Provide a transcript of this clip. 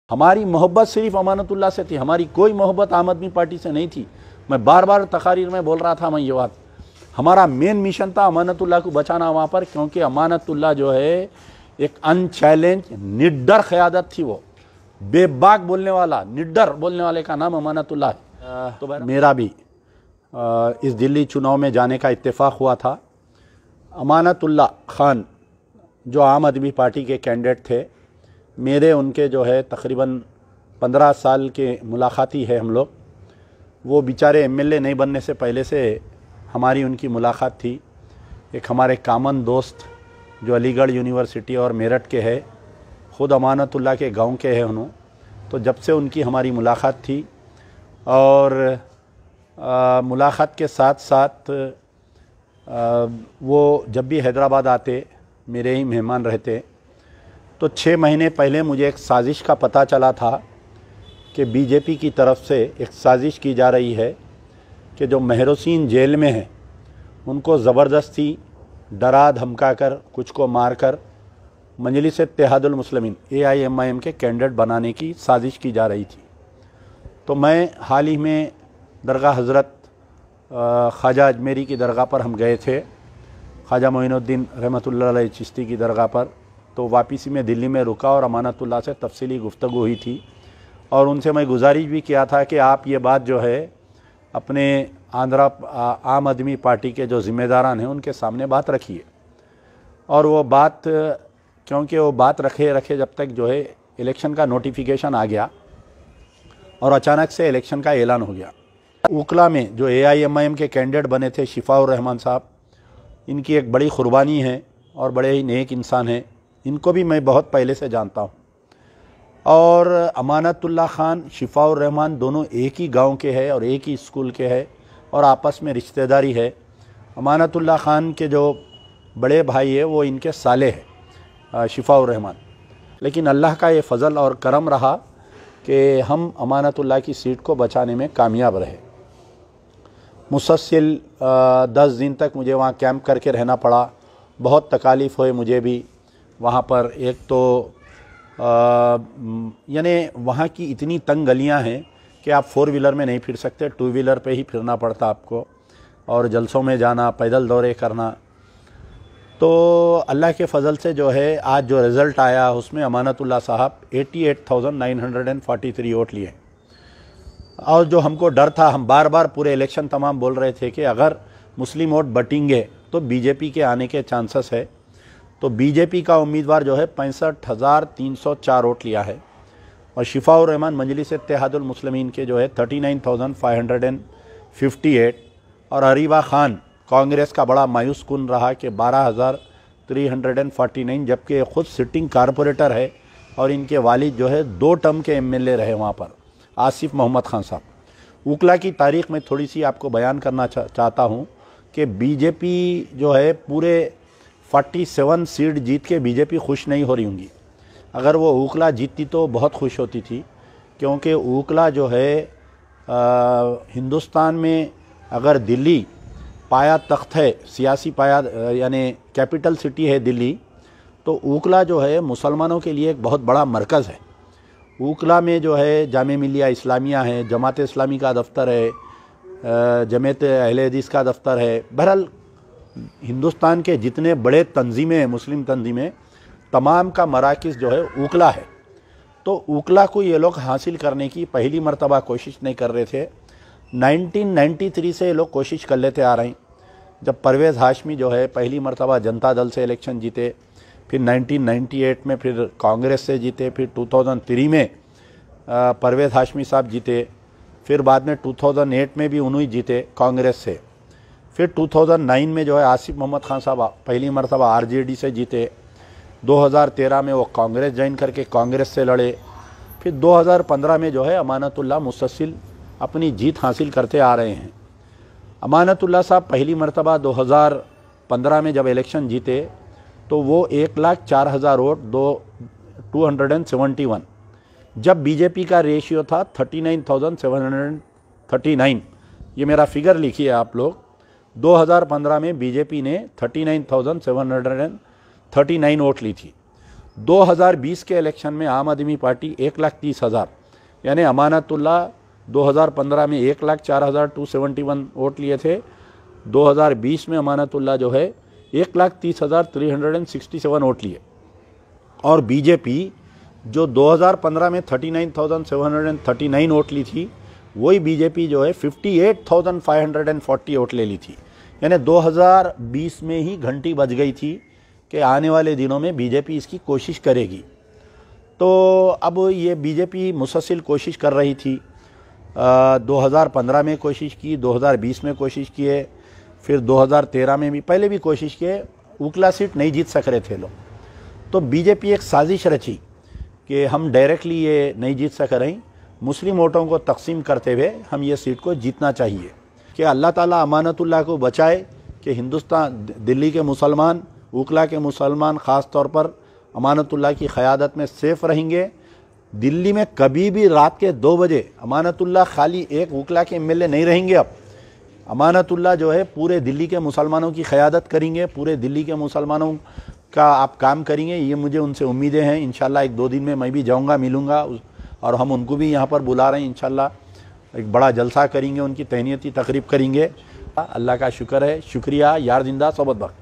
हमारी मोहब्बत सिर्फ अमानतुल्लाह से थी, हमारी कोई मोहब्बत आम आदमी पार्टी से नहीं थी। मैं बार बार तकारीर में बोल रहा था मैं ये बात, हमारा मेन मिशन था अमानतुल्लाह को बचाना वहाँ पर, क्योंकि अमानतुल्लाह जो है एक अनचैलेंज निडर क़यादत थी। वो बेबाक बोलने वाला, निडर बोलने वाले का नाम अमानतुल्लाह है। तो मेरा भी इस दिल्ली चुनाव में जाने का इत्तेफाक हुआ था। अमानतुल्लाह खान जो आम आदमी पार्टी के कैंडिडेट थे, मेरे उनके जो है तकरीबन 15 साल के मुलाकाती है हम लोग। वो बेचारे एमएलए नहीं बनने से पहले से हमारी उनकी मुलाकात थी। एक हमारे कॉमन दोस्त जो अलीगढ़ यूनिवर्सिटी और मेरठ के है, ख़ुद अमानतुल्लाह के गांव के हैं उन्होंने। तो जब से उनकी हमारी मुलाकात थी और मुलाकात के साथ साथ वो जब भी हैदराबाद आते मेरे ही मेहमान रहते। तो 6 महीने पहले मुझे एक साजिश का पता चला था कि बीजेपी की तरफ से एक साजिश की जा रही है कि जो महरोसीन जेल में हैं उनको ज़बरदस्ती डरा धमका कर, कुछ को मार कर मजलिस इत्तेहादुल मुस्लिमीन AIMIM के कैंडिडेट बनाने की साजिश की जा रही थी। तो मैं हाल ही में दरगाह हज़रत ख्वाजा अजमेरी की दरगाह पर हम गए थे, ख्वाजा मोइनुद्दीन रहमतुल्लाह अलैह चिश्ती की दरगाह पर। तो वापसी में दिल्ली में रुका और अमानतुल्लाह से तफसीली गुफ्तगू हुई थी और उनसे मैं गुजारिश भी किया था कि आप ये बात जो है अपने आम आदमी पार्टी के जो ज़िम्मेदारान हैं उनके सामने बात रखिए। और वो बात, क्योंकि वो बात रखे जब तक जो है इलेक्शन का नोटिफिकेशन आ गया और अचानक से इलेक्शन का ऐलान हो गया। उकला में जो AIMIM के कैंडिडेट बने थे शिफाउर रहमान साहब, इनकी एक बड़ी कुर्बानी है और बड़े ही नेक इंसान हैं। इनको भी मैं बहुत पहले से जानता हूँ। और अमानतुल्लाह खान, शिफाउर रहमान दोनों एक ही गांव के हैं और एक ही स्कूल के हैं और आपस में रिश्तेदारी है। अमानतुल्लाह खान के जो बड़े भाई है वो इनके साले हैं शिफाउर रहमान। लेकिन अल्लाह का ये फ़ज़ल और करम रहा कि हम अमानतुल्लाह की सीट को बचाने में कामयाब रहे। मुसलसल 10 दिन तक मुझे वहाँ कैंप करके रहना पड़ा। बहुत तकालीफ़ हुए मुझे भी वहाँ पर। एक तो यानी वहाँ की इतनी तंग गलियाँ हैं कि आप 4 व्हीलर में नहीं फिर सकते, 2 व्हीलर पे ही फिरना पड़ता आपको, और जलसों में जाना, पैदल दौरे करना। तो अल्लाह के फ़ज़ल से जो है आज जो रिज़ल्ट आया उसमें अमानतुल्लाह साहब 88,943 वोट लिए। और जो हमको डर था, हम बार बार पूरे इलेक्शन तमाम बोल रहे थे कि अगर मुस्लिम वोट बटेंगे तो बीजेपी के आने के चांसेस है। तो बीजेपी का उम्मीदवार जो है 65,304 वोट लिया है और शिफाउर रहमान मजलिस इत्तेहादुल मुस्लिमीन के जो है 39,558 और अरीबा खान कांग्रेस का बड़ा मायूस कुन रहा कि 12,349, जबकि खुद सिटिंग कारपोरेटर है और इनके वालिद जो है 2 टर्म के MLA रहे वहाँ पर, आसिफ मोहम्मद खान साहब। उकला की तारीख़ में थोड़ी सी आपको बयान करना चाहता हूँ कि बीजेपी जो है पूरे 47 सीट जीत के बीजेपी खुश नहीं हो रही होंगी। अगर वो उकला जीतती तो बहुत खुश होती थी, क्योंकि उकला जो है हिंदुस्तान में अगर दिल्ली पाया तख्त है, सियासी पाया यानी कैपिटल सिटी है दिल्ली, तो उकला जो है मुसलमानों के लिए एक बहुत बड़ा मरकज़ है। उकला में जो है जामे मिलिया इस्लामिया है, जमात इस्लामी का दफ्तर है, जमात अहले हदीस का दफ्तर है। बहरहाल हिंदुस्तान के जितने बड़े तंजीमें, मुस्लिम तंजीमें, तमाम का मराकिज़ जो है उकला है। तो उकला को ये लोग हासिल करने की पहली मरतबा कोशिश नहीं कर रहे थे। 1993 से ये लोग कोशिश कर लेते आ रहे हैं। जब परवेज़ हाशमी जो है पहली मरतबा जनता दल से इलेक्शन जीते, फिर 1998 में फिर कांग्रेस से जीते, फिर 2003 में परवेज़ हाशमी साहब जीते, फिर बाद में 2008 में भी उन्हीं जीते कांग्रेस से। फिर 2009 में जो है आसिफ मोहम्मद खान साहब पहली मरतबा RJD से जीते। 2013 में वो कांग्रेस ज्वाइन करके कांग्रेस से लड़े। फिर 2015 में जो है अमानतुल्लाह मुसलसल अपनी जीत हासिल करते आ रहे हैं। अमानतुल्लाह साहब पहली मरतबा 2015 में जब इलेक्शन जीते तो वो 1,04,000 वोट 271, जब बीजेपी का रेशियो था 39,739, ये मेरा फिगर लिखिए आप लोग। 2015 में बीजेपी ने 39,739 वोट ली थी। 2020 के इलेक्शन में आम आदमी पार्टी 1,30,000 यानी अमानतुल्लाह 2015 में 1,04,271 वोट लिए थे। 2020 में अमानतुल्लाह जो है 1,30,367 वोट लिए। और बीजेपी जो 2015 में 39,739 वोट ली थी, वही बीजेपी जो है 58,540 वोट ले ली थी। यानी 2020 में ही घंटी बज गई थी कि आने वाले दिनों में बीजेपी इसकी कोशिश करेगी। तो अब ये बीजेपी मुसलसल कोशिश कर रही थी। 2015 में कोशिश की, 2020 में कोशिश किए, फिर 2013 में भी, पहले भी कोशिश किए, उकला सीट नहीं जीत सक रहे थे लोग। तो बीजेपी एक साजिश रची कि हम डायरेक्टली ये नहीं जीत सक रही, मुस्लिम वोटों को तकसीम करते हुए हम ये सीट को जीतना चाहिए कि अल्लाह ताला अमानतुल्लाह को बचाए कि हिंदुस्तान, दिल्ली के मुसलमान, उकला के मुसलमान ख़ास तौर पर अमानतुल्लाह की क़यादत में सेफ़ रहेंगे। दिल्ली में कभी भी रात के 2 बजे अमानतुल्लाह खाली एक उकला के एमएलए नहीं रहेंगे। अब अमानतुल्लाह जो है पूरे दिल्ली के मुसलमानों की क़यादत करेंगे, पूरे दिल्ली के मुसलमानों का आप काम करेंगे, ये मुझे उनसे उम्मीदें हैं। इंशाल्लाह 1-2 दिन में मैं भी जाऊंगा, मिलूंगा, और हम उनको भी यहाँ पर बुला रहे हैं। इंशाल्लाह एक बड़ा जलसा करेंगे, उनकी तहनीती तकरीब करेंगे। अल्लाह का शुक्र है, शुक्रिया, यार जिंदा सोबत बख्त।